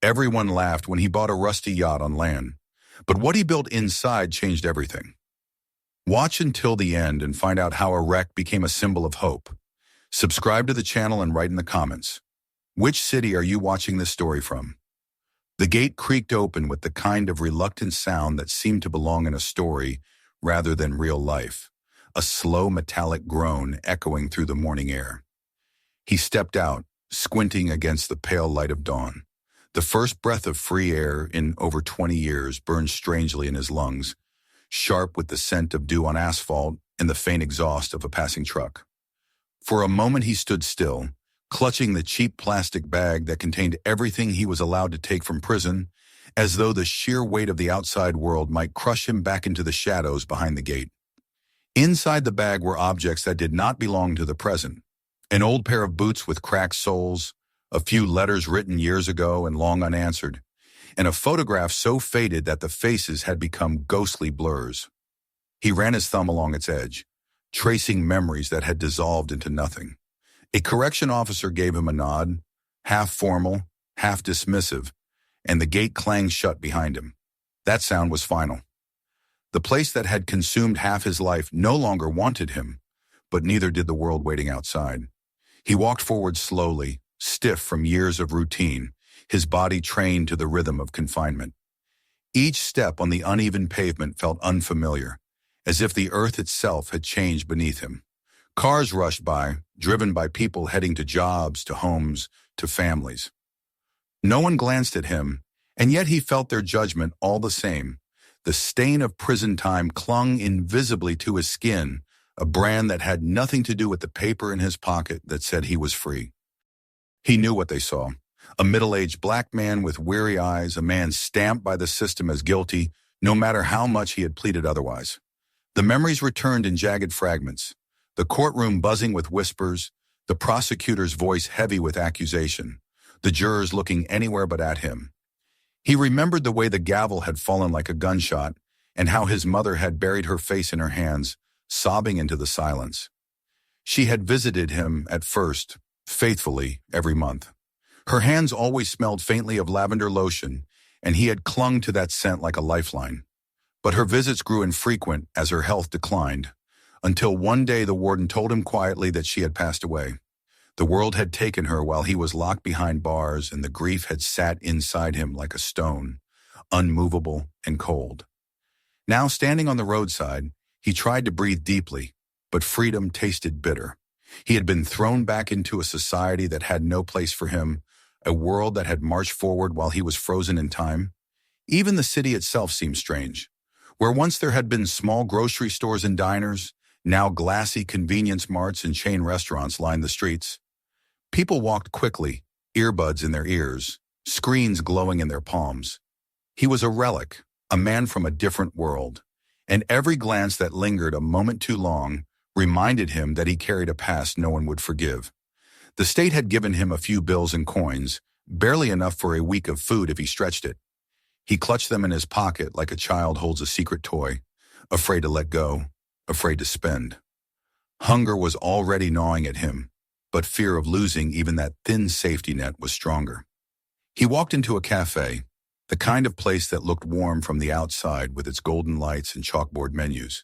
Everyone laughed when he bought a rusty yacht on land, but what he built inside changed everything. Watch until the end and find out how a wreck became a symbol of hope. Subscribe to the channel and write in the comments. Which city are you watching this story from? The gate creaked open with the kind of reluctant sound that seemed to belong in a story rather than real life, a slow metallic groan echoing through the morning air. He stepped out, squinting against the pale light of dawn. The first breath of free air in over 20 years burned strangely in his lungs, sharp with the scent of dew on asphalt and the faint exhaust of a passing truck. For a moment he stood still, clutching the cheap plastic bag that contained everything he was allowed to take from prison, as though the sheer weight of the outside world might crush him back into the shadows behind the gate. Inside the bag were objects that did not belong to the present. An old pair of boots with cracked soles, a few letters written years ago and long unanswered, and a photograph so faded that the faces had become ghostly blurs. He ran his thumb along its edge, tracing memories that had dissolved into nothing. A correction officer gave him a nod, half formal, half dismissive, and the gate clanged shut behind him. That sound was final. The place that had consumed half his life no longer wanted him, but neither did the world waiting outside. He walked forward slowly, stiff from years of routine, his body trained to the rhythm of confinement. Each step on the uneven pavement felt unfamiliar, as if the earth itself had changed beneath him. Cars rushed by, driven by people heading to jobs, to homes, to families. No one glanced at him, and yet he felt their judgment all the same. The stain of prison time clung invisibly to his skin, a brand that had nothing to do with the paper in his pocket that said he was free. He knew what they saw. A middle-aged black man with weary eyes, a man stamped by the system as guilty, no matter how much he had pleaded otherwise. The memories returned in jagged fragments, the courtroom buzzing with whispers, the prosecutor's voice heavy with accusation, the jurors looking anywhere but at him. He remembered the way the gavel had fallen like a gunshot and how his mother had buried her face in her hands, sobbing into the silence. She had visited him at first, faithfully, every month. Her hands always smelled faintly of lavender lotion, and he had clung to that scent like a lifeline. But her visits grew infrequent as her health declined, until one day the warden told him quietly that she had passed away. The world had taken her while he was locked behind bars, and the grief had sat inside him like a stone, unmovable and cold. Now, standing on the roadside, he tried to breathe deeply, but freedom tasted bitter. He had been thrown back into a society that had no place for him, a world that had marched forward while he was frozen in time. Even the city itself seemed strange. Where once there had been small grocery stores and diners, now glassy convenience marts and chain restaurants lined the streets. People walked quickly, earbuds in their ears, screens glowing in their palms. He was a relic, a man from a different world, and every glance that lingered a moment too long reminded him that he carried a past no one would forgive. The state had given him a few bills and coins, barely enough for a week of food if he stretched it. He clutched them in his pocket like a child holds a secret toy, afraid to let go, afraid to spend. Hunger was already gnawing at him, but fear of losing even that thin safety net was stronger. He walked into a cafe, the kind of place that looked warm from the outside with its golden lights and chalkboard menus.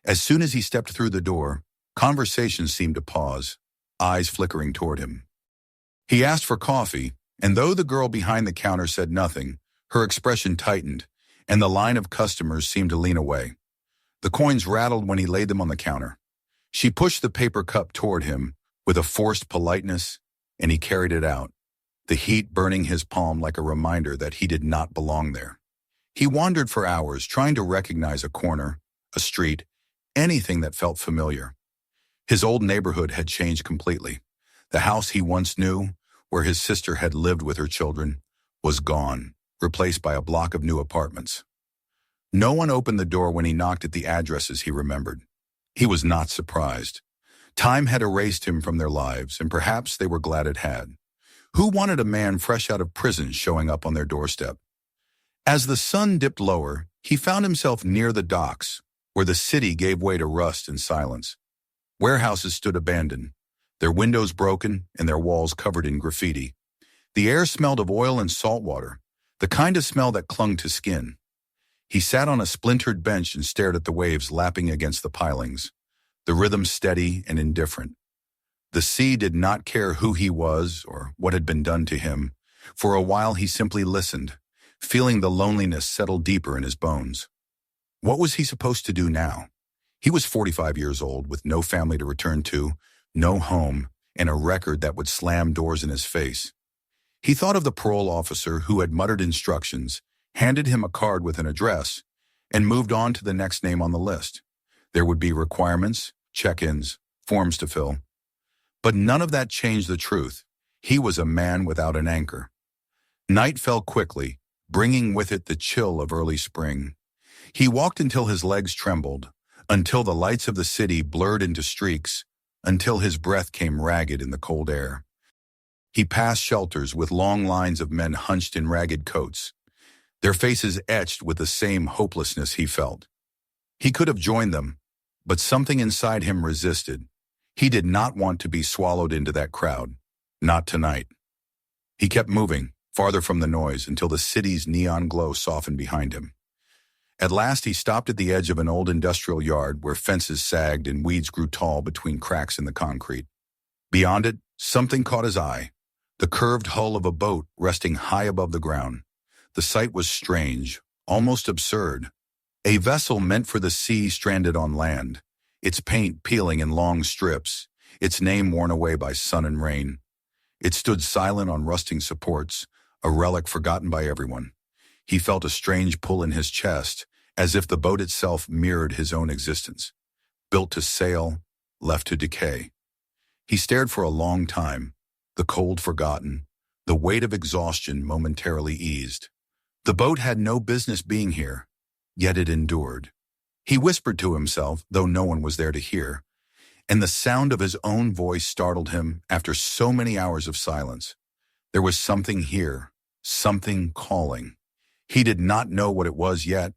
As soon as he stepped through the door, conversation seemed to pause, eyes flickering toward him. He asked for coffee, and though the girl behind the counter said nothing, her expression tightened, and the line of customers seemed to lean away. The coins rattled when he laid them on the counter. She pushed the paper cup toward him with a forced politeness, and he carried it out, the heat burning his palm like a reminder that he did not belong there. He wandered for hours, trying to recognize a corner, a street, anything that felt familiar. His old neighborhood had changed completely. The house he once knew, where his sister had lived with her children, was gone, replaced by a block of new apartments. No one opened the door when he knocked at the addresses he remembered. He was not surprised. Time had erased him from their lives, and perhaps they were glad it had. Who wanted a man fresh out of prison showing up on their doorstep? As the sun dipped lower, he found himself near the docks, where the city gave way to rust and silence. Warehouses stood abandoned, their windows broken and their walls covered in graffiti. The air smelled of oil and salt water, the kind of smell that clung to skin. He sat on a splintered bench and stared at the waves lapping against the pilings, the rhythm steady and indifferent. The sea did not care who he was or what had been done to him. For a while he simply listened, feeling the loneliness settle deeper in his bones. What was he supposed to do now? He was 45 years old, with no family to return to, no home, and a record that would slam doors in his face. He thought of the parole officer who had muttered instructions, handed him a card with an address, and moved on to the next name on the list. There would be requirements, check-ins, forms to fill. But none of that changed the truth. He was a man without an anchor. Night fell quickly, bringing with it the chill of early spring. He walked until his legs trembled, until the lights of the city blurred into streaks, until his breath came ragged in the cold air. He passed shelters with long lines of men hunched in ragged coats, their faces etched with the same hopelessness he felt. He could have joined them, but something inside him resisted. He did not want to be swallowed into that crowd. Not tonight. He kept moving, farther from the noise, until the city's neon glow softened behind him. At last he stopped at the edge of an old industrial yard where fences sagged and weeds grew tall between cracks in the concrete. Beyond it, something caught his eye, the curved hull of a boat resting high above the ground. The sight was strange, almost absurd. A vessel meant for the sea stranded on land, its paint peeling in long strips, its name worn away by sun and rain. It stood silent on rusting supports, a relic forgotten by everyone. He felt a strange pull in his chest, as if the boat itself mirrored his own existence. Built to sail, left to decay. He stared for a long time, the cold forgotten, the weight of exhaustion momentarily eased. The boat had no business being here, yet it endured. He whispered to himself, though no one was there to hear, and the sound of his own voice startled him after so many hours of silence. There was something here, something calling. He did not know what it was yet,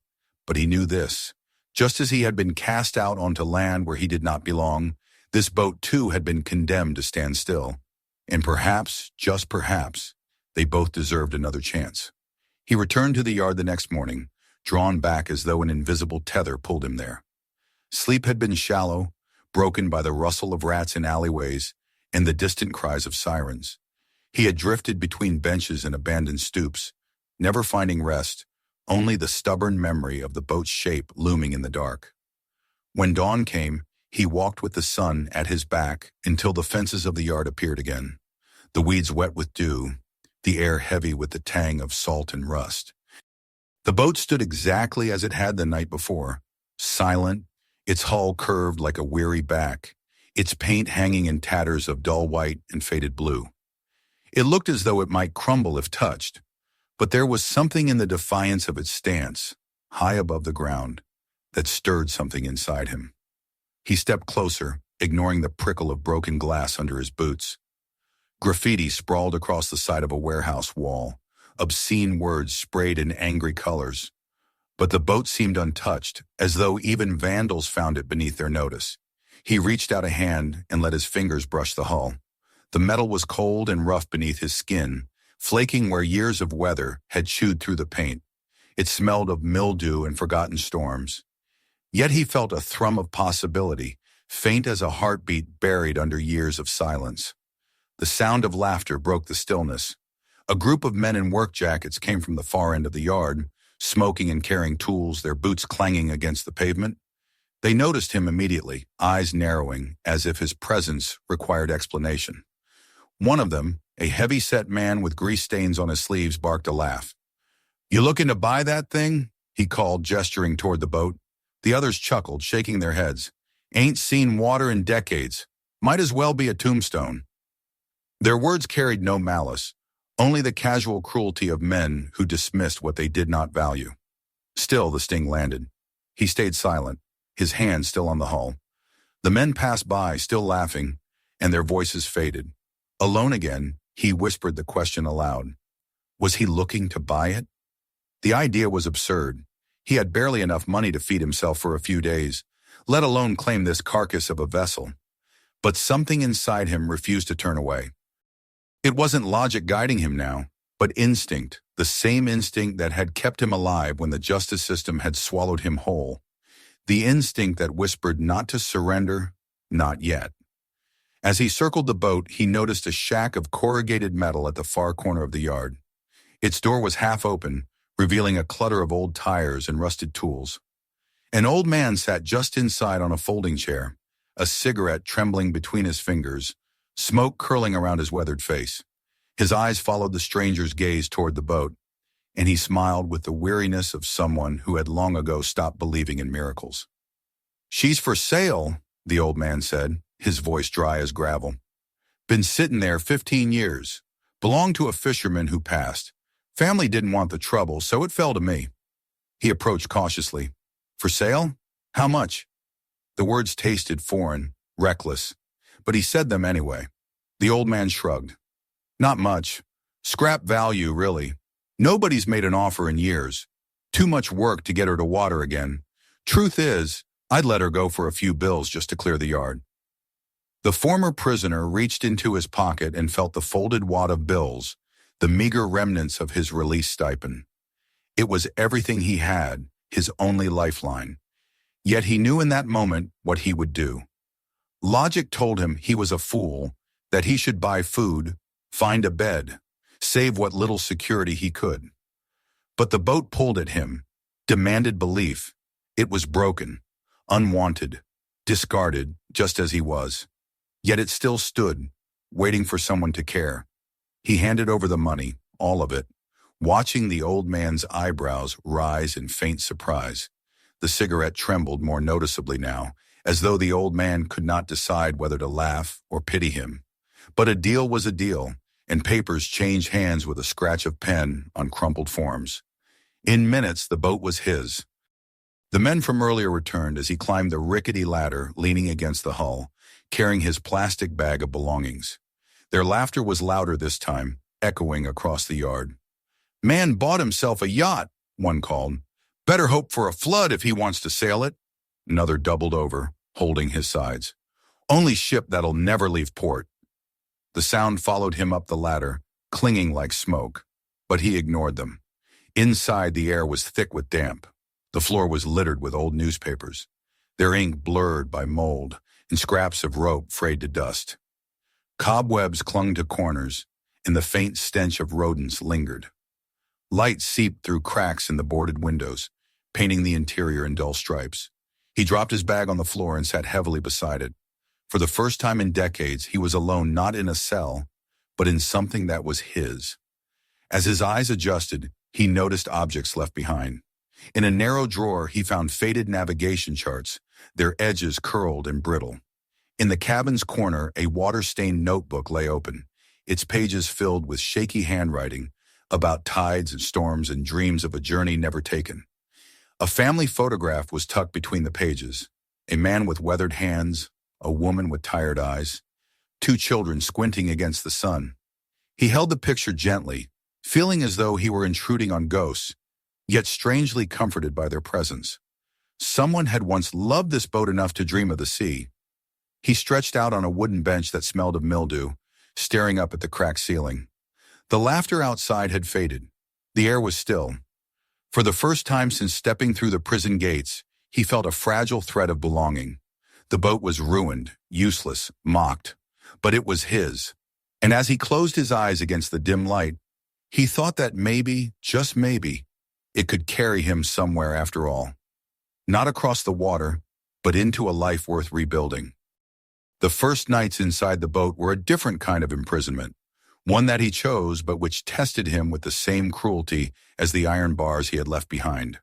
but he knew this. Just as he had been cast out onto land where he did not belong, this boat too had been condemned to stand still. And perhaps, just perhaps, they both deserved another chance. He returned to the yard the next morning, drawn back as though an invisible tether pulled him there. Sleep had been shallow, broken by the rustle of rats in alleyways and the distant cries of sirens. He had drifted between benches and abandoned stoops, never finding rest, only the stubborn memory of the boat's shape looming in the dark. When dawn came, he walked with the sun at his back until the fences of the yard appeared again, the weeds wet with dew, the air heavy with the tang of salt and rust. The boat stood exactly as it had the night before, silent, its hull curved like a weary back, its paint hanging in tatters of dull white and faded blue. It looked as though it might crumble if touched, but there was something in the defiance of its stance, high above the ground, that stirred something inside him. He stepped closer, ignoring the prickle of broken glass under his boots. Graffiti sprawled across the side of a warehouse wall, obscene words sprayed in angry colors. But the boat seemed untouched, as though even vandals found it beneath their notice. He reached out a hand and let his fingers brush the hull. The metal was cold and rough beneath his skin, flaking where years of weather had chewed through the paint. It smelled of mildew and forgotten storms. Yet he felt a thrum of possibility, faint as a heartbeat buried under years of silence. The sound of laughter broke the stillness. A group of men in work jackets came from the far end of the yard, smoking and carrying tools, their boots clanging against the pavement. They noticed him immediately, eyes narrowing, as if his presence required explanation. One of them, a heavy-set man with grease stains on his sleeves, barked a laugh. "You looking to buy that thing?" he called, gesturing toward the boat. The others chuckled, shaking their heads. "Ain't seen water in decades. Might as well be a tombstone." Their words carried no malice, only the casual cruelty of men who dismissed what they did not value. Still, the sting landed. He stayed silent, his hand still on the hull. The men passed by, still laughing, and their voices faded. Alone again, he whispered the question aloud. Was he looking to buy it? The idea was absurd. He had barely enough money to feed himself for a few days, let alone claim this carcass of a vessel. But something inside him refused to turn away. It wasn't logic guiding him now, but instinct, the same instinct that had kept him alive when the justice system had swallowed him whole. The instinct that whispered not to surrender, not yet. As he circled the boat, he noticed a shack of corrugated metal at the far corner of the yard. Its door was half open, revealing a clutter of old tires and rusted tools. An old man sat just inside on a folding chair, a cigarette trembling between his fingers, smoke curling around his weathered face. His eyes followed the stranger's gaze toward the boat, and he smiled with the weariness of someone who had long ago stopped believing in miracles. "She's for sale," the old man said, his voice dry as gravel. "Been sitting there 15 years. Belonged to a fisherman who passed. Family didn't want the trouble, so it fell to me." He approached cautiously. "For sale? How much?" The words tasted foreign, reckless, but he said them anyway. The old man shrugged. "Not much. Scrap value, really. Nobody's made an offer in years. Too much work to get her to water again. Truth is, I'd let her go for a few bills just to clear the yard." The former prisoner reached into his pocket and felt the folded wad of bills, the meager remnants of his release stipend. It was everything he had, his only lifeline. Yet he knew in that moment what he would do. Logic told him he was a fool, that he should buy food, find a bed, save what little security he could. But the boat pulled at him, demanded belief. It was broken, unwanted, discarded, just as he was. Yet it still stood, waiting for someone to care. He handed over the money, all of it, watching the old man's eyebrows rise in faint surprise. The cigarette trembled more noticeably now, as though the old man could not decide whether to laugh or pity him. But a deal was a deal, and papers changed hands with a scratch of pen on crumpled forms. In minutes, the boat was his. The men from earlier returned as he climbed the rickety ladder, leaning against the hull, carrying his plastic bag of belongings. Their laughter was louder this time, echoing across the yard. "Man bought himself a yacht," one called. "Better hope for a flood if he wants to sail it." Another doubled over, holding his sides. "Only ship that'll never leave port." The sound followed him up the ladder, clinging like smoke, but he ignored them. Inside, the air was thick with damp. The floor was littered with old newspapers, their ink blurred by mold and scraps of rope frayed to dust. Cobwebs clung to corners, and the faint stench of rodents lingered. Light seeped through cracks in the boarded windows, painting the interior in dull stripes. He dropped his bag on the floor and sat heavily beside it. For the first time in decades, he was alone not in a cell, but in something that was his. As his eyes adjusted, he noticed objects left behind. In a narrow drawer, he found faded navigation charts, their edges curled and brittle. In the cabin's corner, a water-stained notebook lay open, its pages filled with shaky handwriting about tides and storms and dreams of a journey never taken. A family photograph was tucked between the pages, a man with weathered hands, a woman with tired eyes, two children squinting against the sun. He held the picture gently, feeling as though he were intruding on ghosts, yet strangely comforted by their presence. Someone had once loved this boat enough to dream of the sea. He stretched out on a wooden bench that smelled of mildew, staring up at the cracked ceiling. The laughter outside had faded. The air was still. For the first time since stepping through the prison gates, he felt a fragile thread of belonging. The boat was ruined, useless, mocked, but it was his. And as he closed his eyes against the dim light, he thought that maybe, just maybe, it could carry him somewhere after all. Not across the water, but into a life worth rebuilding. The first nights inside the boat were a different kind of imprisonment, one that he chose but which tested him with the same cruelty as the iron bars he had left behind.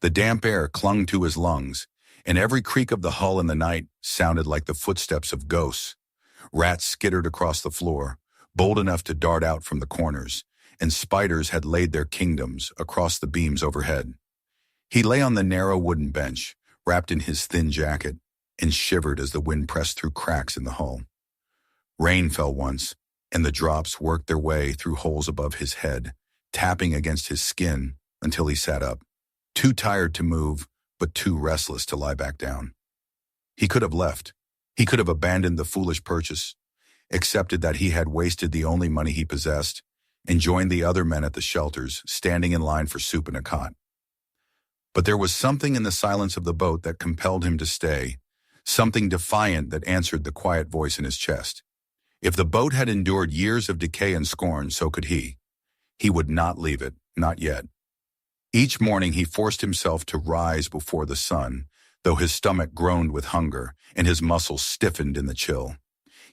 The damp air clung to his lungs, and every creak of the hull in the night sounded like the footsteps of ghosts. Rats skittered across the floor, bold enough to dart out from the corners, and spiders had laid their kingdoms across the beams overhead. He lay on the narrow wooden bench, wrapped in his thin jacket, and shivered as the wind pressed through cracks in the hull. Rain fell once, and the drops worked their way through holes above his head, tapping against his skin until he sat up, too tired to move, but too restless to lie back down. He could have left. He could have abandoned the foolish purchase. accepted that he had wasted the only money he possessed, and joined the other men at the shelters, standing in line for soup and a cot. But there was something in the silence of the boat that compelled him to stay, something defiant that answered the quiet voice in his chest. If the boat had endured years of decay and scorn, so could he. He would not leave it, not yet. Each morning he forced himself to rise before the sun, though his stomach groaned with hunger and his muscles stiffened in the chill.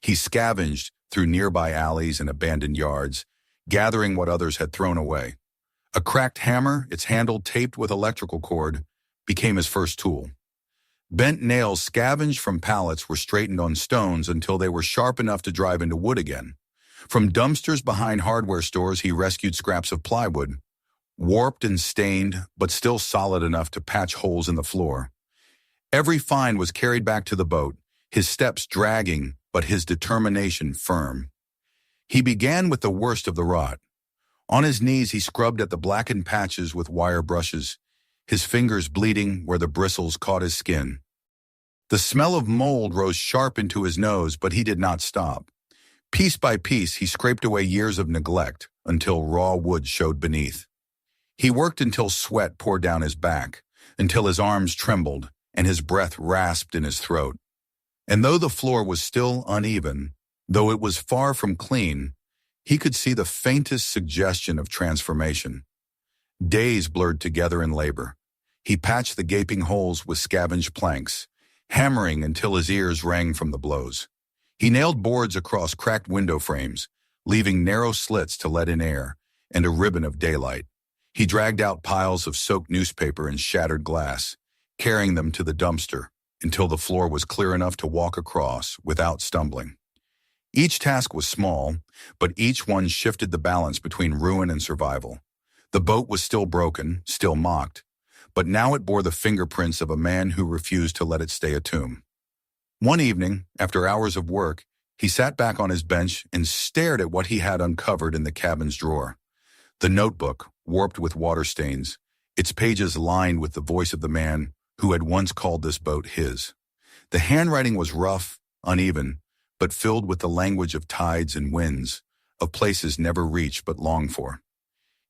He scavenged through nearby alleys and abandoned yards, gathering what others had thrown away. A cracked hammer, its handle taped with electrical cord, became his first tool. Bent nails scavenged from pallets were straightened on stones until they were sharp enough to drive into wood again. From dumpsters behind hardware stores, he rescued scraps of plywood, warped and stained, but still solid enough to patch holes in the floor. Every find was carried back to the boat, his steps dragging, but his determination firm. He began with the worst of the rot. On his knees, he scrubbed at the blackened patches with wire brushes, his fingers bleeding where the bristles caught his skin. The smell of mold rose sharp into his nose, but he did not stop. Piece by piece, he scraped away years of neglect until raw wood showed beneath. He worked until sweat poured down his back, until his arms trembled and his breath rasped in his throat. And though the floor was still uneven, though it was far from clean, he could see the faintest suggestion of transformation. Days blurred together in labor. He patched the gaping holes with scavenged planks, hammering until his ears rang from the blows. He nailed boards across cracked window frames, leaving narrow slits to let in air and a ribbon of daylight. He dragged out piles of soaked newspaper and shattered glass, carrying them to the dumpster until the floor was clear enough to walk across without stumbling. Each task was small, but each one shifted the balance between ruin and survival. The boat was still broken, still mocked, but now it bore the fingerprints of a man who refused to let it stay a tomb. One evening, after hours of work, he sat back on his bench and stared at what he had uncovered in the cabin's drawer. The notebook, warped with water stains, its pages lined with the voice of the man who had once called this boat his. The handwriting was rough, uneven, but filled with the language of tides and winds, of places never reached but longed for.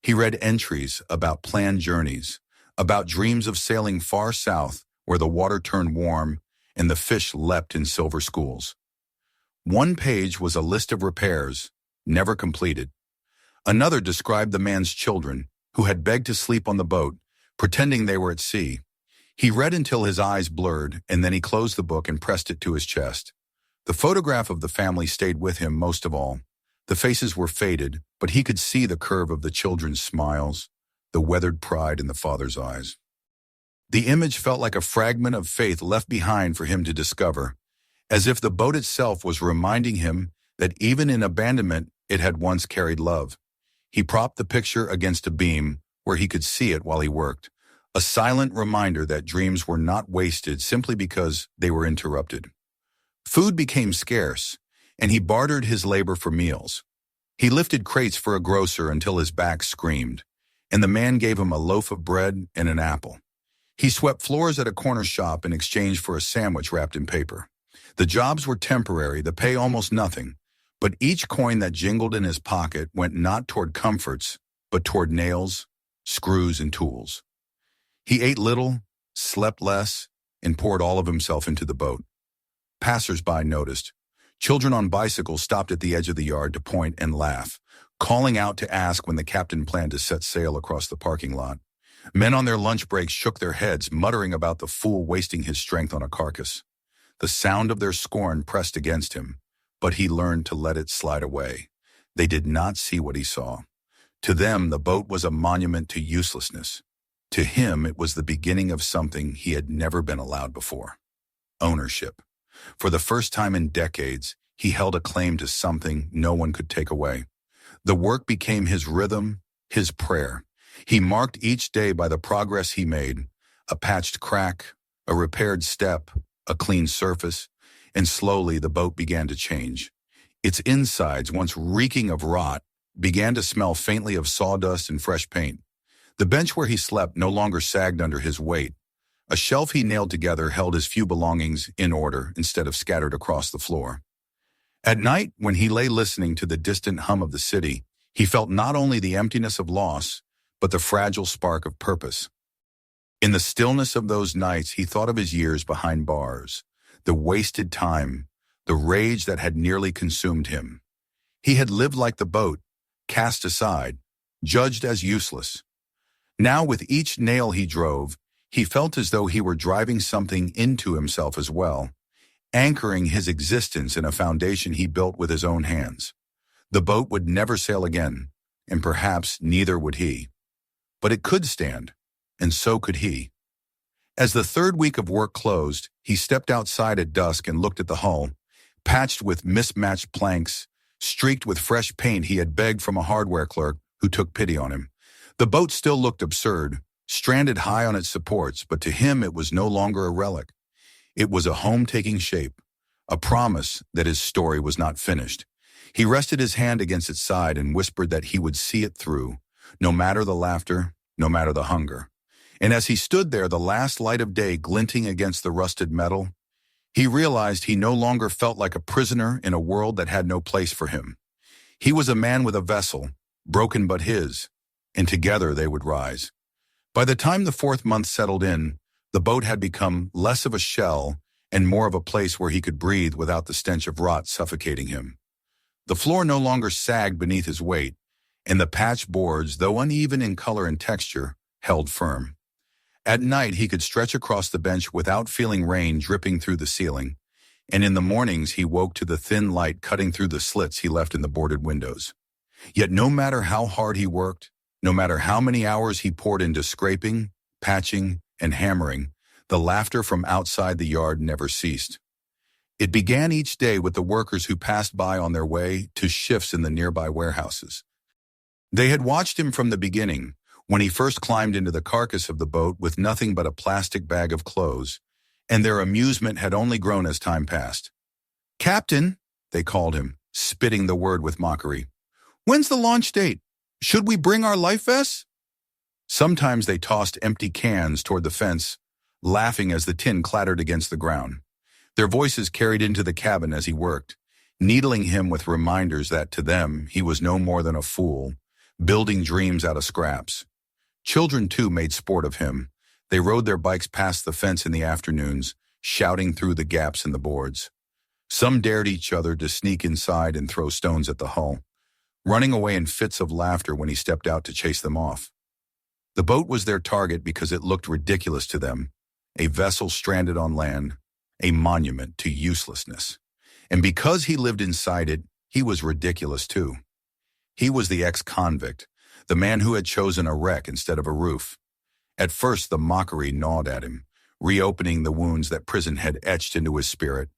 He read entries about planned journeys, about dreams of sailing far south where the water turned warm and the fish leapt in silver schools. One page was a list of repairs, never completed. Another described the man's children, who had begged to sleep on the boat, pretending they were at sea. He read until his eyes blurred, and then he closed the book and pressed it to his chest. The photograph of the family stayed with him most of all. The faces were faded, but he could see the curve of the children's smiles, the weathered pride in the father's eyes. The image felt like a fragment of faith left behind for him to discover, as if the boat itself was reminding him that even in abandonment it had once carried love. He propped the picture against a beam where he could see it while he worked, a silent reminder that dreams were not wasted simply because they were interrupted. Food became scarce, and he bartered his labor for meals. He lifted crates for a grocer until his back screamed, and the man gave him a loaf of bread and an apple. He swept floors at a corner shop in exchange for a sandwich wrapped in paper. The jobs were temporary, the pay almost nothing, but each coin that jingled in his pocket went not toward comforts, but toward nails, screws, and tools. He ate little, slept less, and poured all of himself into the boat. Passers-by noticed. Children on bicycles stopped at the edge of the yard to point and laugh, calling out to ask when the captain planned to set sail across the parking lot. Men on their lunch breaks shook their heads, muttering about the fool wasting his strength on a carcass. The sound of their scorn pressed against him, but he learned to let it slide away. They did not see what he saw. To them, the boat was a monument to uselessness. To him, it was the beginning of something he had never been allowed before. Ownership. For the first time in decades, he held a claim to something no one could take away. The work became his rhythm, his prayer. He marked each day by the progress he made, a patched crack, a repaired step, a clean surface, and slowly the boat began to change. Its insides, once reeking of rot, began to smell faintly of sawdust and fresh paint. The bench where he slept no longer sagged under his weight. A shelf he nailed together held his few belongings in order instead of scattered across the floor. At night, when he lay listening to the distant hum of the city, he felt not only the emptiness of loss, but the fragile spark of purpose. In the stillness of those nights, he thought of his years behind bars, the wasted time, the rage that had nearly consumed him. He had lived like the boat, cast aside, judged as useless. Now, with each nail he drove, he felt as though he were driving something into himself as well, anchoring his existence in a foundation he built with his own hands. The boat would never sail again, and perhaps neither would he. But it could stand, and so could he. As the third week of work closed, he stepped outside at dusk and looked at the hull, patched with mismatched planks, streaked with fresh paint he had begged from a hardware clerk who took pity on him. The boat still looked absurd, stranded high on its supports, but to him it was no longer a relic. It was a home taking shape, a promise that his story was not finished. He rested his hand against its side and whispered that he would see it through, no matter the laughter, no matter the hunger. And as he stood there, the last light of day glinting against the rusted metal, he realized he no longer felt like a prisoner in a world that had no place for him. He was a man with a vessel, broken but his, and together they would rise. By the time the fourth month settled in, the boat had become less of a shell and more of a place where he could breathe without the stench of rot suffocating him. The floor no longer sagged beneath his weight, and the patched boards, though uneven in color and texture, held firm. At night, he could stretch across the bench without feeling rain dripping through the ceiling, and in the mornings he woke to the thin light cutting through the slits he left in the boarded windows. Yet no matter how hard he worked, no matter how many hours he poured into scraping, patching, and hammering, the laughter from outside the yard never ceased. It began each day with the workers who passed by on their way to shifts in the nearby warehouses. They had watched him from the beginning, when he first climbed into the carcass of the boat with nothing but a plastic bag of clothes, and their amusement had only grown as time passed. "Captain," they called him, spitting the word with mockery. "When's the launch date? Should we bring our life vests?" Sometimes they tossed empty cans toward the fence, laughing as the tin clattered against the ground. Their voices carried into the cabin as he worked, needling him with reminders that to them he was no more than a fool, building dreams out of scraps. Children, too, made sport of him. They rode their bikes past the fence in the afternoons, shouting through the gaps in the boards. Some dared each other to sneak inside and throw stones at the hull, running away in fits of laughter when he stepped out to chase them off. The boat was their target because it looked ridiculous to them, a vessel stranded on land, a monument to uselessness. And because he lived inside it, he was ridiculous too. He was the ex-convict, the man who had chosen a wreck instead of a roof. At first, the mockery gnawed at him, reopening the wounds that prison had etched into his spirit.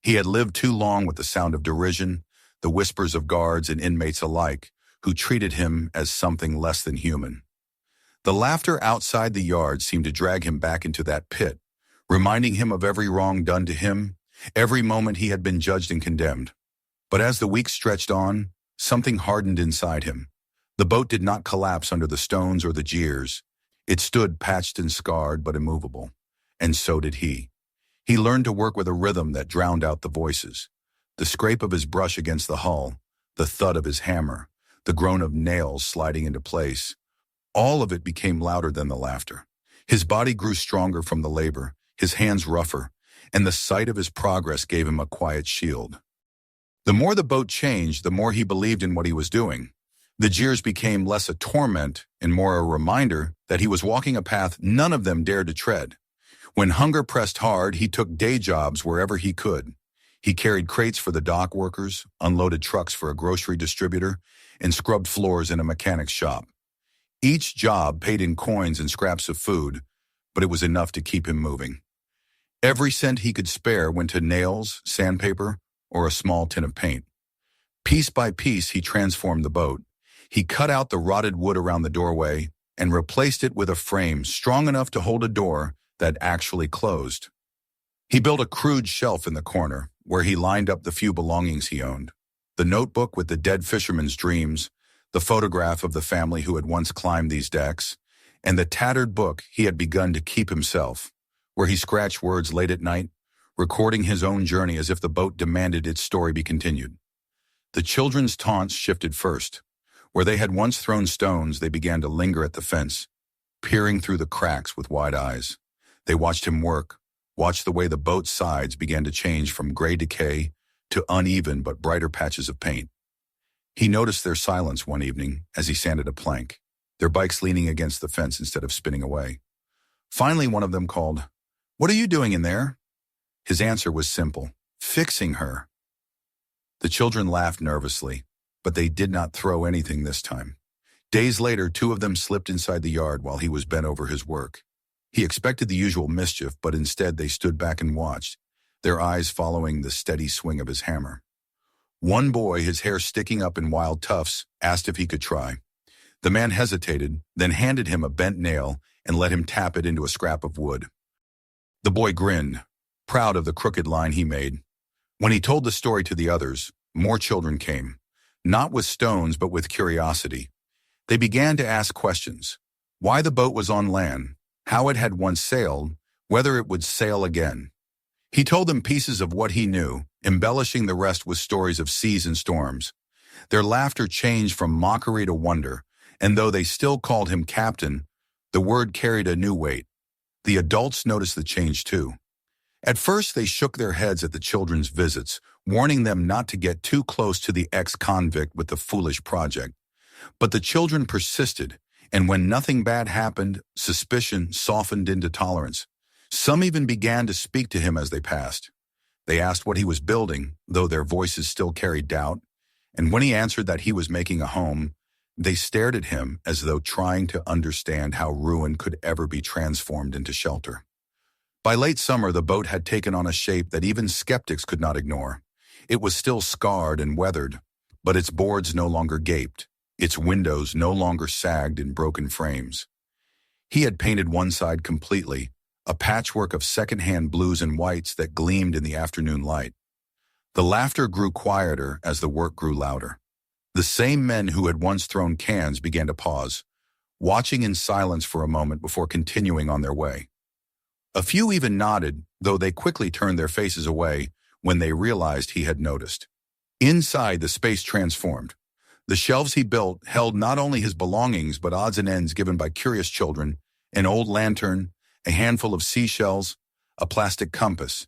He had lived too long with the sound of derision, the whispers of guards and inmates alike, who treated him as something less than human. The laughter outside the yard seemed to drag him back into that pit, reminding him of every wrong done to him, every moment he had been judged and condemned. But as the weeks stretched on, something hardened inside him. The boat did not collapse under the stones or the jeers. It stood patched and scarred but immovable, and so did he. He learned to work with a rhythm that drowned out the voices. The scrape of his brush against the hull, the thud of his hammer, the groan of nails sliding into place. All of it became louder than the laughter. His body grew stronger from the labor, his hands rougher, and the sight of his progress gave him a quiet shield. The more the boat changed, the more he believed in what he was doing. The jeers became less a torment and more a reminder that he was walking a path none of them dared to tread. When hunger pressed hard, he took day jobs wherever he could. He carried crates for the dock workers, unloaded trucks for a grocery distributor, and scrubbed floors in a mechanic's shop. Each job paid in coins and scraps of food, but it was enough to keep him moving. Every cent he could spare went to nails, sandpaper, or a small tin of paint. Piece by piece, he transformed the boat. He cut out the rotted wood around the doorway and replaced it with a frame strong enough to hold a door that actually closed. He built a crude shelf in the corner where he lined up the few belongings he owned. The notebook with the dead fisherman's dreams, the photograph of the family who had once climbed these decks, and the tattered book he had begun to keep himself, where he scratched words late at night, recording his own journey as if the boat demanded its story be continued. The children's taunts shifted first. Where they had once thrown stones, they began to linger at the fence, peering through the cracks with wide eyes. They watched him work, watched the way the boat's sides began to change from gray decay to uneven but brighter patches of paint. He noticed their silence one evening as he sanded a plank, their bikes leaning against the fence instead of spinning away. Finally, one of them called, "What are you doing in there?" His answer was simple, "Fixing her." The children laughed nervously, but they did not throw anything this time. Days later, two of them slipped inside the yard while he was bent over his work. He expected the usual mischief, but instead they stood back and watched, their eyes following the steady swing of his hammer. One boy, his hair sticking up in wild tufts, asked if he could try. The man hesitated, then handed him a bent nail and let him tap it into a scrap of wood. The boy grinned, proud of the crooked line he made. When he told the story to the others, more children came, not with stones but with curiosity. They began to ask questions: why the boat was on land, how it had once sailed, whether it would sail again. He told them pieces of what he knew, embellishing the rest with stories of seas and storms. Their laughter changed from mockery to wonder, and though they still called him captain, the word carried a new weight. The adults noticed the change too. At first, they shook their heads at the children's visits, warning them not to get too close to the ex-convict with the foolish project. But the children persisted, and when nothing bad happened, suspicion softened into tolerance. Some even began to speak to him as they passed. They asked what he was building, though their voices still carried doubt, and when he answered that he was making a home, they stared at him as though trying to understand how ruin could ever be transformed into shelter. By late summer, the boat had taken on a shape that even skeptics could not ignore. It was still scarred and weathered, but its boards no longer gaped. Its windows no longer sagged in broken frames. He had painted one side completely, a patchwork of second-hand blues and whites that gleamed in the afternoon light. The laughter grew quieter as the work grew louder. The same men who had once thrown cans began to pause, watching in silence for a moment before continuing on their way. A few even nodded, though they quickly turned their faces away when they realized he had noticed. Inside, the space transformed. The shelves he built held not only his belongings but odds and ends given by curious children, an old lantern, a handful of seashells, a plastic compass.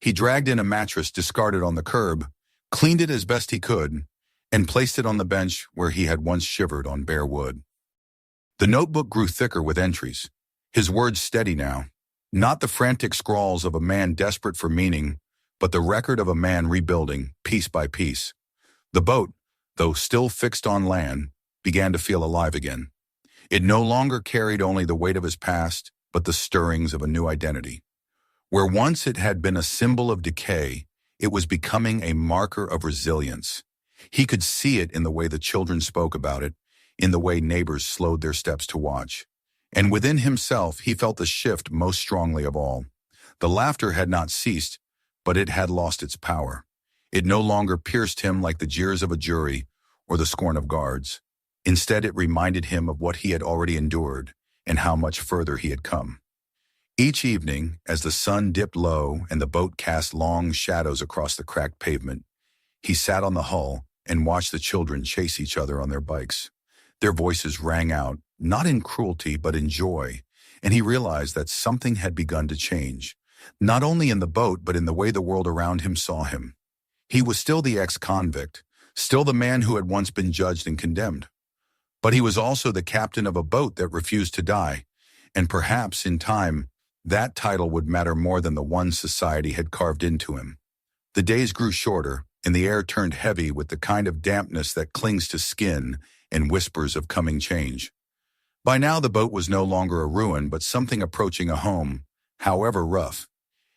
He dragged in a mattress discarded on the curb, cleaned it as best he could, and placed it on the bench where he had once shivered on bare wood. The notebook grew thicker with entries, his words steady now, not the frantic scrawls of a man desperate for meaning, but the record of a man rebuilding, piece by piece. The boat, though still fixed on land, began to feel alive again. It no longer carried only the weight of his past, but the stirrings of a new identity. Where once it had been a symbol of decay, it was becoming a marker of resilience. He could see it in the way the children spoke about it, in the way neighbors slowed their steps to watch. And within himself, he felt the shift most strongly of all. The laughter had not ceased, but it had lost its power. It no longer pierced him like the jeers of a jury or the scorn of guards. Instead, it reminded him of what he had already endured and how much further he had come. Each evening, as the sun dipped low and the boat cast long shadows across the cracked pavement, he sat on the hull and watched the children chase each other on their bikes. Their voices rang out, not in cruelty but in joy, and he realized that something had begun to change, not only in the boat but in the way the world around him saw him. He was still the ex-convict, still the man who had once been judged and condemned. But he was also the captain of a boat that refused to die, and perhaps, in time, that title would matter more than the one society had carved into him. The days grew shorter, and the air turned heavy with the kind of dampness that clings to skin and whispers of coming change. By now the boat was no longer a ruin, but something approaching a home, however rough.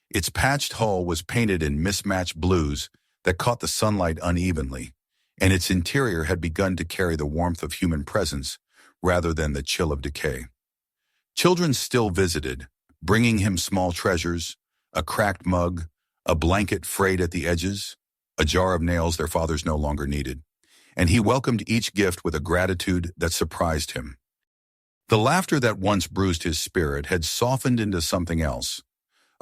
Its patched hull was painted in mismatched blues that caught the sunlight unevenly, and its interior had begun to carry the warmth of human presence rather than the chill of decay. Children still visited, bringing him small treasures, a cracked mug, a blanket frayed at the edges, a jar of nails their fathers no longer needed, and he welcomed each gift with a gratitude that surprised him. The laughter that once bruised his spirit had softened into something else,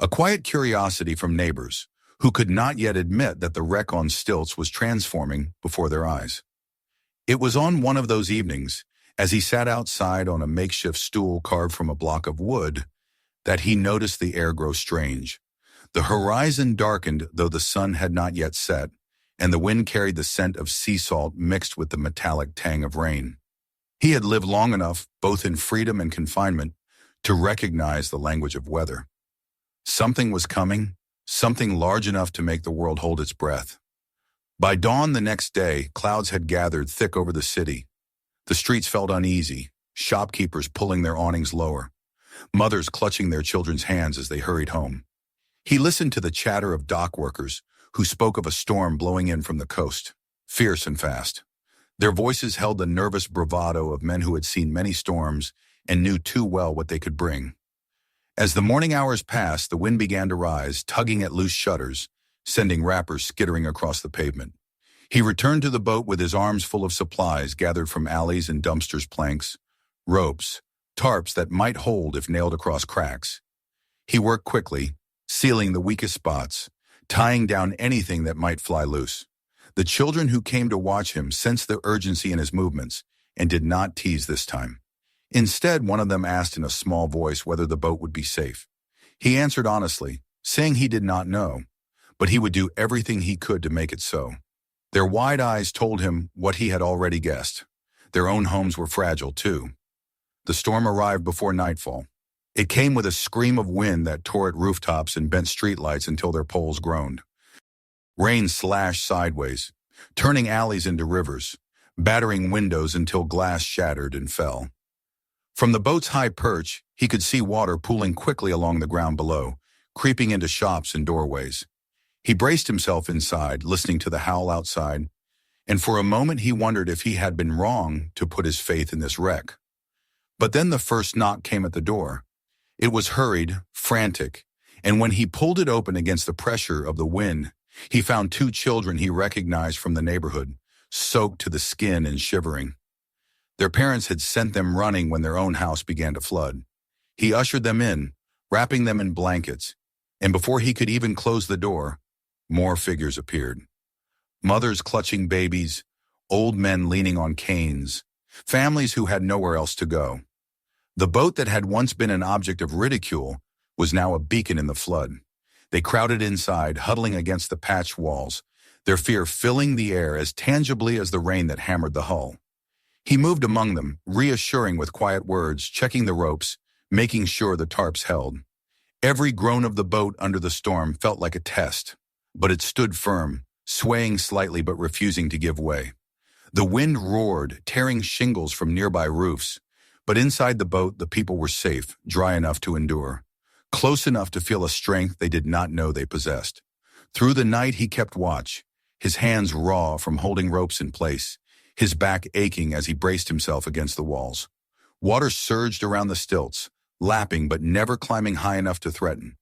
A quiet curiosity from neighbors, who could not yet admit that the wreck on stilts was transforming before their eyes. It was on one of those evenings, as he sat outside on a makeshift stool carved from a block of wood, that he noticed the air grow strange. The horizon darkened, though the sun had not yet set, and the wind carried the scent of sea salt mixed with the metallic tang of rain. He had lived long enough, both in freedom and confinement, to recognize the language of weather. Something was coming, something large enough to make the world hold its breath. By dawn the next day, clouds had gathered thick over the city. The streets felt uneasy, shopkeepers pulling their awnings lower, mothers clutching their children's hands as they hurried home. He listened to the chatter of dock workers, who spoke of a storm blowing in from the coast, fierce and fast. Their voices held the nervous bravado of men who had seen many storms and knew too well what they could bring. As the morning hours passed, the wind began to rise, tugging at loose shutters, sending wrappers skittering across the pavement. He returned to the boat with his arms full of supplies gathered from alleys and dumpsters, planks, ropes, tarps that might hold if nailed across cracks. He worked quickly, sealing the weakest spots, tying down anything that might fly loose. The children who came to watch him sensed the urgency in his movements and did not tease this time. Instead, one of them asked in a small voice whether the boat would be safe. He answered honestly, saying he did not know, but he would do everything he could to make it so. Their wide eyes told him what he had already guessed. Their own homes were fragile, too. The storm arrived before nightfall. It came with a scream of wind that tore at rooftops and bent streetlights until their poles groaned. Rain slashed sideways, turning alleys into rivers, battering windows until glass shattered and fell. From the boat's high perch, he could see water pooling quickly along the ground below, creeping into shops and doorways. He braced himself inside, listening to the howl outside, and for a moment he wondered if he had been wrong to put his faith in this wreck. But then the first knock came at the door. It was hurried, frantic, and when he pulled it open against the pressure of the wind, he found two children he recognized from the neighborhood, soaked to the skin and shivering. Their parents had sent them running when their own house began to flood. He ushered them in, wrapping them in blankets, and before he could even close the door, more figures appeared. Mothers clutching babies, old men leaning on canes, families who had nowhere else to go. The boat that had once been an object of ridicule was now a beacon in the flood. They crowded inside, huddling against the patched walls, their fear filling the air as tangibly as the rain that hammered the hull. He moved among them, reassuring with quiet words, checking the ropes, making sure the tarps held. Every groan of the boat under the storm felt like a test, but it stood firm, swaying slightly but refusing to give way. The wind roared, tearing shingles from nearby roofs, but inside the boat the people were safe, dry enough to endure, close enough to feel a strength they did not know they possessed. Through the night he kept watch, his hands raw from holding ropes in place, his back aching as he braced himself against the walls. Water surged around the stilts, lapping but never climbing high enough to threaten.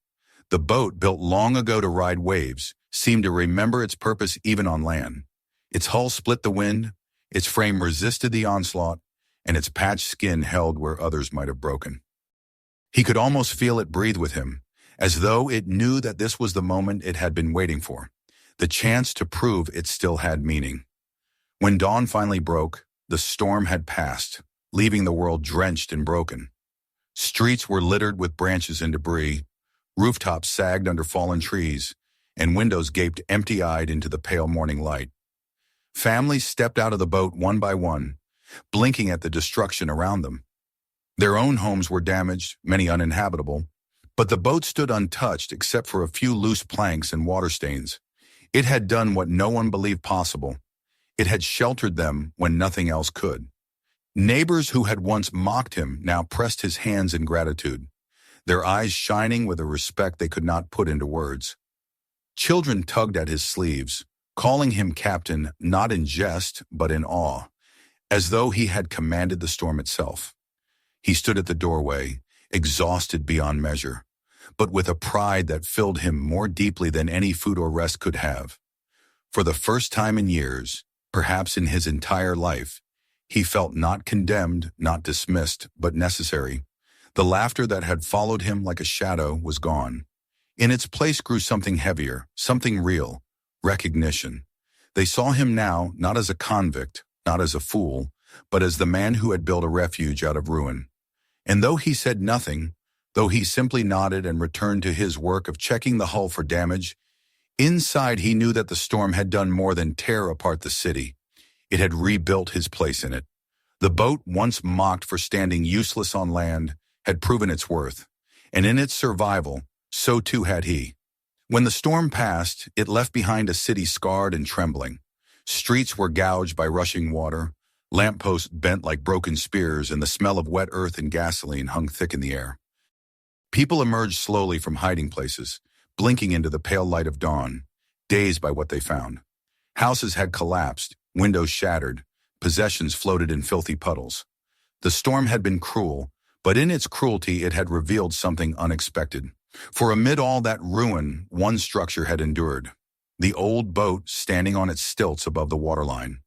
The boat, built long ago to ride waves, seemed to remember its purpose even on land. Its hull split the wind, its frame resisted the onslaught, and its patched skin held where others might have broken. He could almost feel it breathe with him, as though it knew that this was the moment it had been waiting for, the chance to prove it still had meaning. When dawn finally broke, the storm had passed, leaving the world drenched and broken. Streets were littered with branches and debris, rooftops sagged under fallen trees, and windows gaped empty-eyed into the pale morning light. Families stepped out of the boat one by one, blinking at the destruction around them. Their own homes were damaged, many uninhabitable, but the boat stood untouched except for a few loose planks and water stains. It had done what no one believed possible. It had sheltered them when nothing else could. Neighbors who had once mocked him now pressed his hands in gratitude, their eyes shining with a respect they could not put into words. Children tugged at his sleeves, calling him captain not in jest but in awe, as though he had commanded the storm itself. He stood at the doorway, exhausted beyond measure, but with a pride that filled him more deeply than any food or rest could have. For the first time in years, perhaps in his entire life, he felt not condemned, not dismissed, but necessary. The laughter that had followed him like a shadow was gone. In its place grew something heavier, something real, recognition. They saw him now not as a convict, not as a fool, but as the man who had built a refuge out of ruin. And though he said nothing, though he simply nodded and returned to his work of checking the hull for damage, inside he knew that the storm had done more than tear apart the city. It had rebuilt his place in it. The boat, once mocked for standing useless on land, had proven its worth, and in its survival, so too had he. When the storm passed, it left behind a city scarred and trembling. Streets were gouged by rushing water, lampposts bent like broken spears, and the smell of wet earth and gasoline hung thick in the air. People emerged slowly from hiding places, blinking into the pale light of dawn, dazed by what they found. Houses had collapsed, windows shattered, possessions floated in filthy puddles. The storm had been cruel, but in its cruelty it had revealed something unexpected. For amid all that ruin, one structure had endured. The old boat standing on its stilts above the waterline,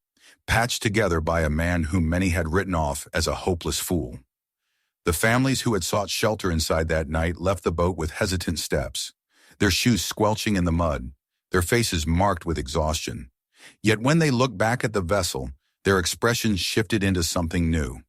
patched together by a man whom many had written off as a hopeless fool. The families who had sought shelter inside that night left the boat with hesitant steps, their shoes squelching in the mud, their faces marked with exhaustion. Yet when they looked back at the vessel, their expressions shifted into something new.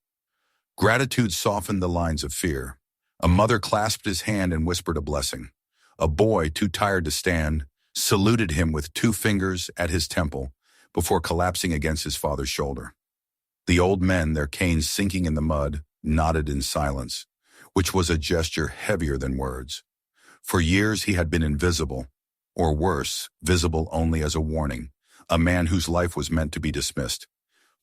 Gratitude softened the lines of fear. A mother clasped his hand and whispered a blessing. A boy, too tired to stand, saluted him with 2 fingers at his temple before collapsing against his father's shoulder. The old men, their canes sinking in the mud, nodded in silence, which was a gesture heavier than words. For years he had been invisible, or worse, visible only as a warning, a man whose life was meant to be dismissed.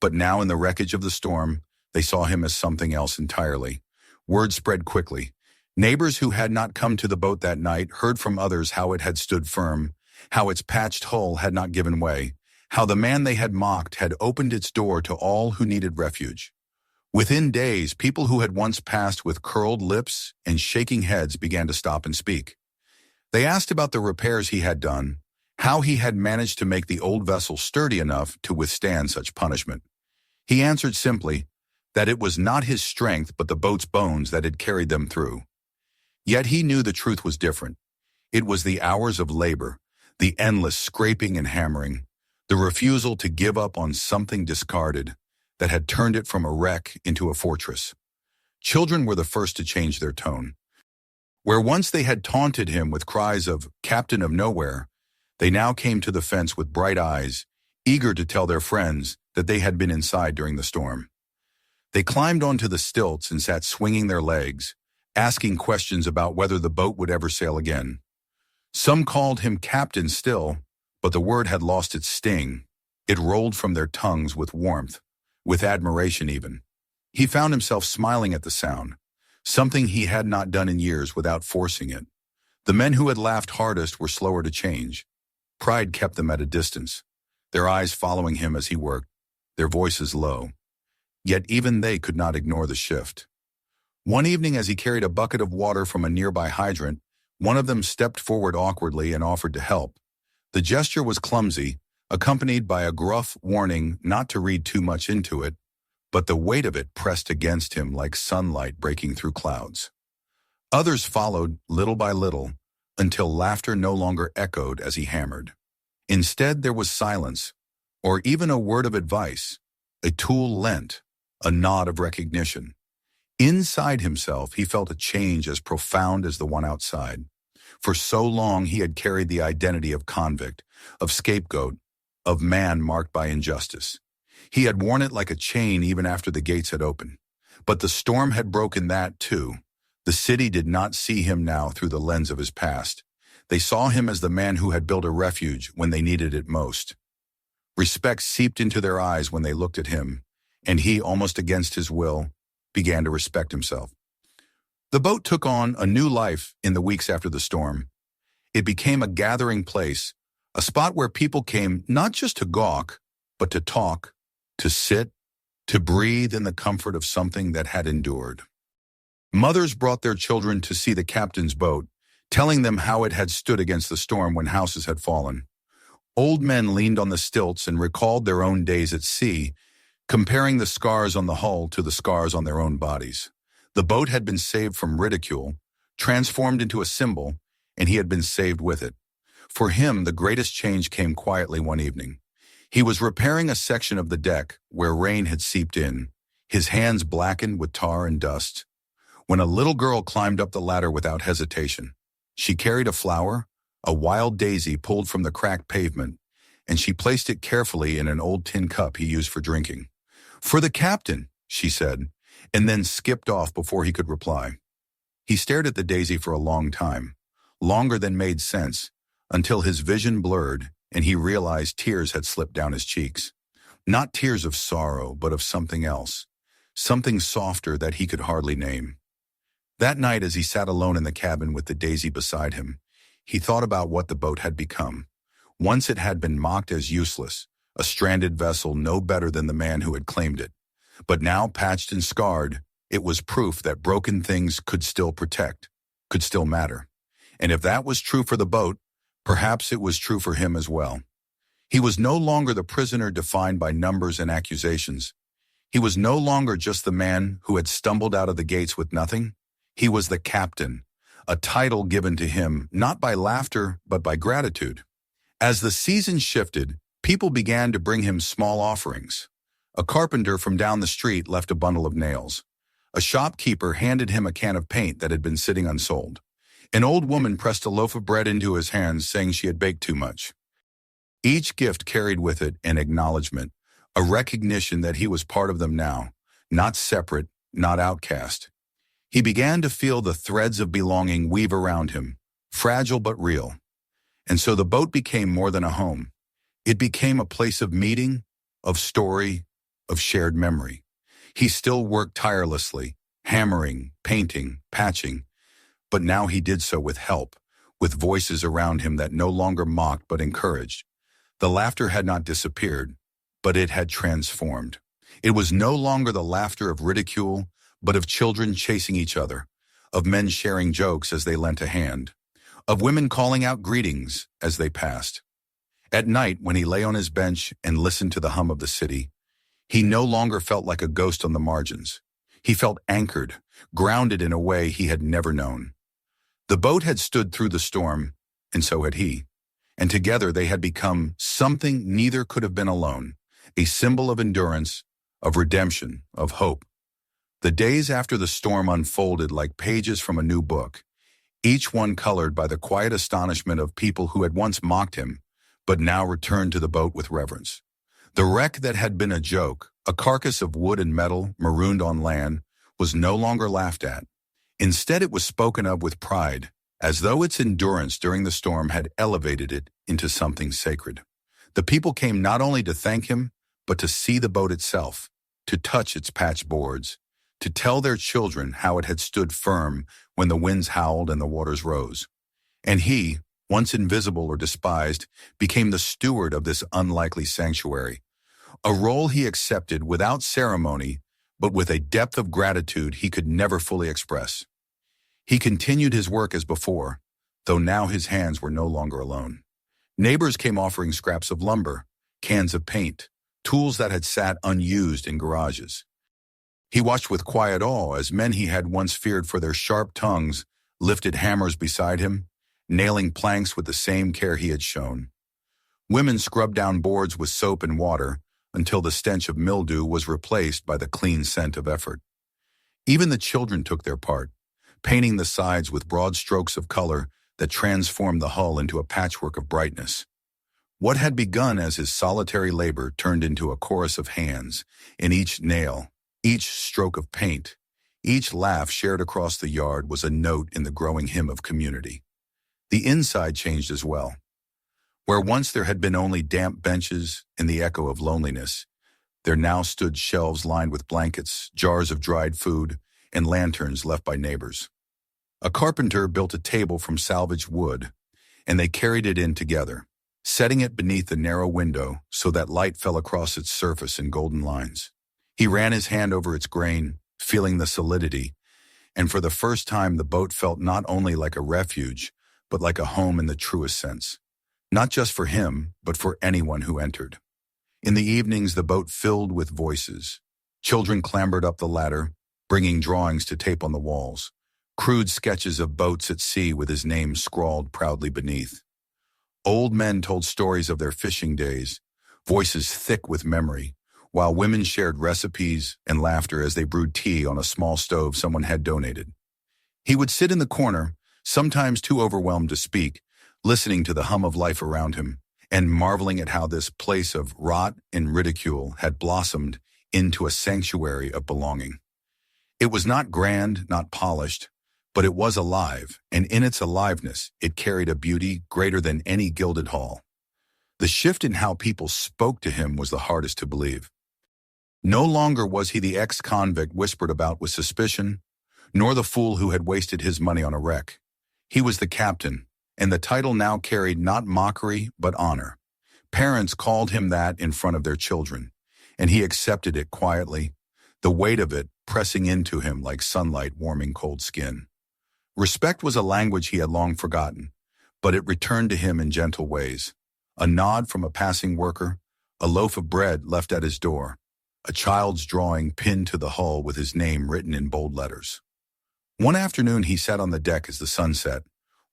But now in the wreckage of the storm, they saw him as something else entirely. Word spread quickly. Neighbors who had not come to the boat that night heard from others how it had stood firm, how its patched hull had not given way, how the man they had mocked had opened its door to all who needed refuge. Within days, people who had once passed with curled lips and shaking heads began to stop and speak. They asked about the repairs he had done, how he had managed to make the old vessel sturdy enough to withstand such punishment. He answered simply that it was not his strength but the boat's bones that had carried them through. Yet he knew the truth was different. It was the hours of labor, the endless scraping and hammering, the refusal to give up on something discarded that had turned it from a wreck into a fortress. Children were the first to change their tone. Where once they had taunted him with cries of "Captain of Nowhere," they now came to the fence with bright eyes, eager to tell their friends that they had been inside during the storm. They climbed onto the stilts and sat swinging their legs, asking questions about whether the boat would ever sail again. Some called him captain still, but the word had lost its sting. It rolled from their tongues with warmth, with admiration even. He found himself smiling at the sound, something he had not done in years without forcing it. The men who had laughed hardest were slower to change. Pride kept them at a distance, their eyes following him as he worked, their voices low. Yet even they could not ignore the shift. One evening as he carried a bucket of water from a nearby hydrant, one of them stepped forward awkwardly and offered to help. The gesture was clumsy, accompanied by a gruff warning not to read too much into it, but the weight of it pressed against him like sunlight breaking through clouds. Others followed, little by little, until laughter no longer echoed as he hammered. Instead, there was silence, or even a word of advice, a tool lent, a nod of recognition. Inside himself, he felt a change as profound as the one outside. For so long, he had carried the identity of convict, of scapegoat, of man marked by injustice. He had worn it like a chain even after the gates had opened. But the storm had broken that too. The city did not see him now through the lens of his past. They saw him as the man who had built a refuge when they needed it most. Respect seeped into their eyes when they looked at him, and he, almost against his will, began to respect himself. The boat took on a new life in the weeks after the storm. It became a gathering place, a spot where people came not just to gawk, but to talk, to sit, to breathe in the comfort of something that had endured. Mothers brought their children to see the captain's boat, telling them how it had stood against the storm when houses had fallen. Old men leaned on the stilts and recalled their own days at sea, comparing the scars on the hull to the scars on their own bodies. The boat had been saved from ridicule, transformed into a symbol, and he had been saved with it. For him, the greatest change came quietly one evening. He was repairing a section of the deck where rain had seeped in, his hands blackened with tar and dust, when a little girl climbed up the ladder without hesitation. She carried a flower, a wild daisy pulled from the cracked pavement, and she placed it carefully in an old tin cup he used for drinking. "For the captain," she said, and then skipped off before he could reply. He stared at the daisy for a long time, longer than made sense, until his vision blurred and he realized tears had slipped down his cheeks. Not tears of sorrow, but of something else, something softer that he could hardly name. That night, as he sat alone in the cabin with the daisy beside him, he thought about what the boat had become. Once it had been mocked as useless, a stranded vessel no better than the man who had claimed it. But now, patched and scarred, it was proof that broken things could still protect, could still matter. And if that was true for the boat, perhaps it was true for him as well. He was no longer the prisoner defined by numbers and accusations. He was no longer just the man who had stumbled out of the gates with nothing. He was the captain, a title given to him not by laughter but by gratitude. As the season shifted, people began to bring him small offerings. A carpenter from down the street left a bundle of nails. A shopkeeper handed him a can of paint that had been sitting unsold. An old woman pressed a loaf of bread into his hands, saying she had baked too much. Each gift carried with it an acknowledgement, a recognition that he was part of them now, not separate, not outcast. He began to feel the threads of belonging weave around him, fragile but real. And so the boat became more than a home. It became a place of meeting, of story, of shared memory. He still worked tirelessly, hammering, painting, patching, but now he did so with help, with voices around him that no longer mocked but encouraged. The laughter had not disappeared, but it had transformed. It was no longer the laughter of ridicule, but of children chasing each other, of men sharing jokes as they lent a hand, of women calling out greetings as they passed. At night, when he lay on his bench and listened to the hum of the city, he no longer felt like a ghost on the margins. He felt anchored, grounded in a way he had never known. The boat had stood through the storm, and so had he. And together they had become something neither could have been alone, a symbol of endurance, of redemption, of hope. The days after the storm unfolded like pages from a new book, each one colored by the quiet astonishment of people who had once mocked him, but now returned to the boat with reverence. The wreck that had been a joke, a carcass of wood and metal marooned on land, was no longer laughed at. Instead, it was spoken of with pride, as though its endurance during the storm had elevated it into something sacred. The people came not only to thank him, but to see the boat itself, to touch its patched boards, to tell their children how it had stood firm when the winds howled and the waters rose. And he, once invisible or despised, became the steward of this unlikely sanctuary, a role he accepted without ceremony, but with a depth of gratitude he could never fully express. He continued his work as before, though now his hands were no longer alone. Neighbors came offering scraps of lumber, cans of paint, tools that had sat unused in garages. He watched with quiet awe as men he had once feared for their sharp tongues lifted hammers beside him, nailing planks with the same care he had shown. Women scrubbed down boards with soap and water until the stench of mildew was replaced by the clean scent of effort. Even the children took their part, painting the sides with broad strokes of color that transformed the hull into a patchwork of brightness. What had begun as his solitary labor turned into a chorus of hands, and each nail, each stroke of paint, each laugh shared across the yard was a note in the growing hymn of community. The inside changed as well. Where once there had been only damp benches and the echo of loneliness, there now stood shelves lined with blankets, jars of dried food, and lanterns left by neighbors. A carpenter built a table from salvaged wood, and they carried it in together, setting it beneath the narrow window so that light fell across its surface in golden lines. He ran his hand over its grain, feeling the solidity, and for the first time the boat felt not only like a refuge, but like a home in the truest sense. Not just for him, but for anyone who entered. In the evenings, the boat filled with voices. Children clambered up the ladder, bringing drawings to tape on the walls. crude sketches of boats at sea with his name scrawled proudly beneath. Old men told stories of their fishing days, voices thick with memory, while women shared recipes and laughter as they brewed tea on a small stove someone had donated. He would sit in the corner, sometimes too overwhelmed to speak, listening to the hum of life around him, and marveling at how this place of rot and ridicule had blossomed into a sanctuary of belonging. It was not grand, not polished, but it was alive, and in its aliveness, it carried a beauty greater than any gilded hall. The shift in how people spoke to him was the hardest to believe. No longer was he the ex-convict whispered about with suspicion, nor the fool who had wasted his money on a wreck. He was the captain, and the title now carried not mockery but honor. Parents called him that in front of their children, and he accepted it quietly, the weight of it pressing into him like sunlight warming cold skin. Respect was a language he had long forgotten, but it returned to him in gentle ways. A nod from a passing worker, a loaf of bread left at his door, a child's drawing pinned to the hull with his name written in bold letters. One afternoon he sat on the deck as the sun set,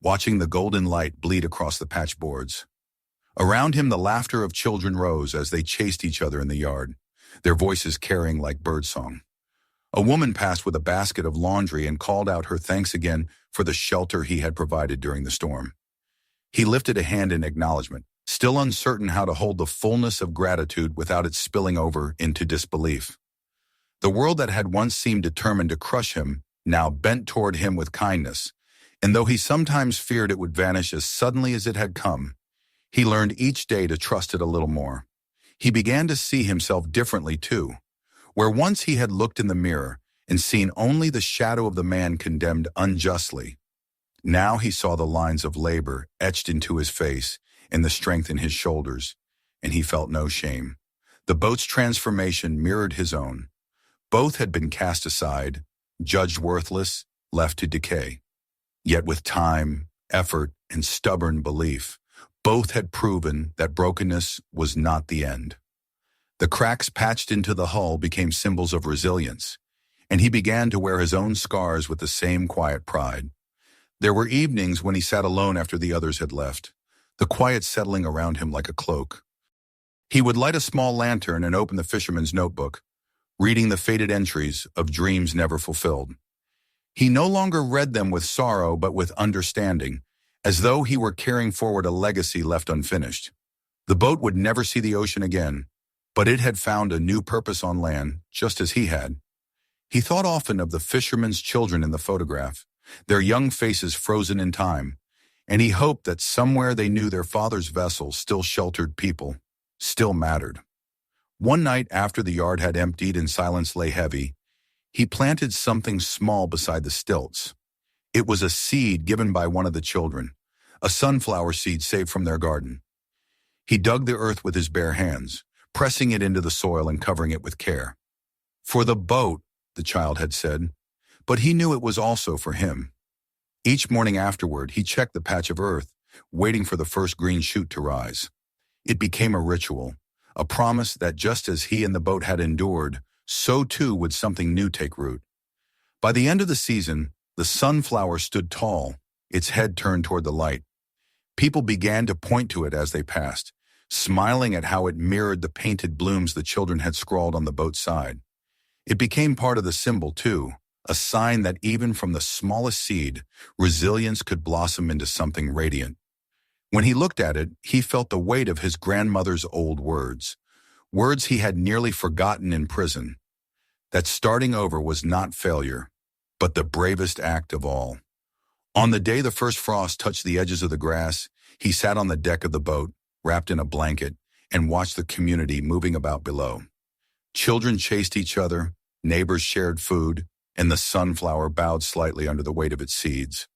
watching the golden light bleed across the patchboards. Around him the laughter of children rose as they chased each other in the yard, their voices carrying like birdsong. A woman passed with a basket of laundry and called out her thanks again for the shelter he had provided during the storm. He lifted a hand in acknowledgement, still uncertain how to hold the fullness of gratitude without it spilling over into disbelief. The world that had once seemed determined to crush him now bent toward him with kindness, and though he sometimes feared it would vanish as suddenly as it had come, he learned each day to trust it a little more. He began to see himself differently too. Where once he had looked in the mirror and seen only the shadow of the man condemned unjustly, now he saw the lines of labor etched into his face and the strength in his shoulders, and he felt no shame. The boat's transformation mirrored his own. Both had been cast aside, judged worthless, left to decay. Yet with time, effort, and stubborn belief, both had proven that brokenness was not the end. The cracks patched into the hull became symbols of resilience, and he began to wear his own scars with the same quiet pride. There were evenings when he sat alone after the others had left, the quiet settling around him like a cloak. He would light a small lantern and open the fisherman's notebook, reading the faded entries of dreams never fulfilled. He no longer read them with sorrow but with understanding, as though he were carrying forward a legacy left unfinished. The boat would never see the ocean again, but it had found a new purpose on land, just as he had. He thought often of the fishermen's children in the photograph, their young faces frozen in time, and he hoped that somewhere they knew their father's vessel still sheltered people, still mattered. One night after the yard had emptied and silence lay heavy, he planted something small beside the stilts. It was a seed given by one of the children, a sunflower seed saved from their garden. He dug the earth with his bare hands, pressing it into the soil and covering it with care. For the boat, the child had said, but he knew it was also for him. Each morning afterward, he checked the patch of earth, waiting for the first green shoot to rise. It became a ritual, a promise that just as he and the boat had endured, so too would something new take root. By the end of the season, the sunflower stood tall, its head turned toward the light. People began to point to it as they passed, smiling at how it mirrored the painted blooms the children had scrawled on the boat's side. It became part of the symbol, too, a sign that even from the smallest seed, resilience could blossom into something radiant. When he looked at it, he felt the weight of his grandmother's old words, words he had nearly forgotten in prison, that starting over was not failure, but the bravest act of all. On the day the first frost touched the edges of the grass, he sat on the deck of the boat, wrapped in a blanket, and watched the community moving about below. Children chased each other, neighbors shared food, and the sunflower bowed slightly under the weight of its seeds,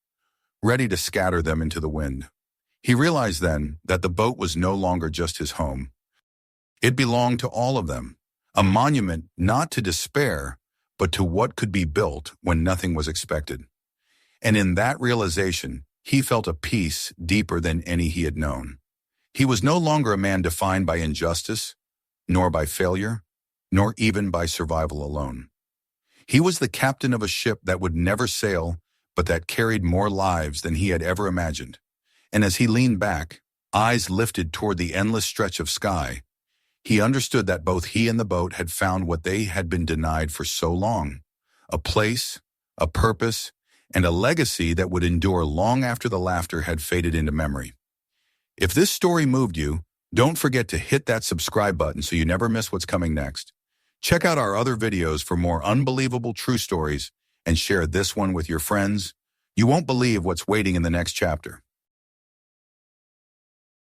ready to scatter them into the wind. He realized then that the boat was no longer just his home. It belonged to all of them, a monument not to despair, but to what could be built when nothing was expected. And in that realization, he felt a peace deeper than any he had known. He was no longer a man defined by injustice, nor by failure, nor even by survival alone. He was the captain of a ship that would never sail, but that carried more lives than he had ever imagined. And as he leaned back, eyes lifted toward the endless stretch of sky, he understood that both he and the boat had found what they had been denied for so long: a place, a purpose, and a legacy that would endure long after the laughter had faded into memory. If this story moved you, don't forget to hit that subscribe button so you never miss what's coming next. Check out our other videos for more unbelievable true stories and share this one with your friends. You won't believe what's waiting in the next chapter.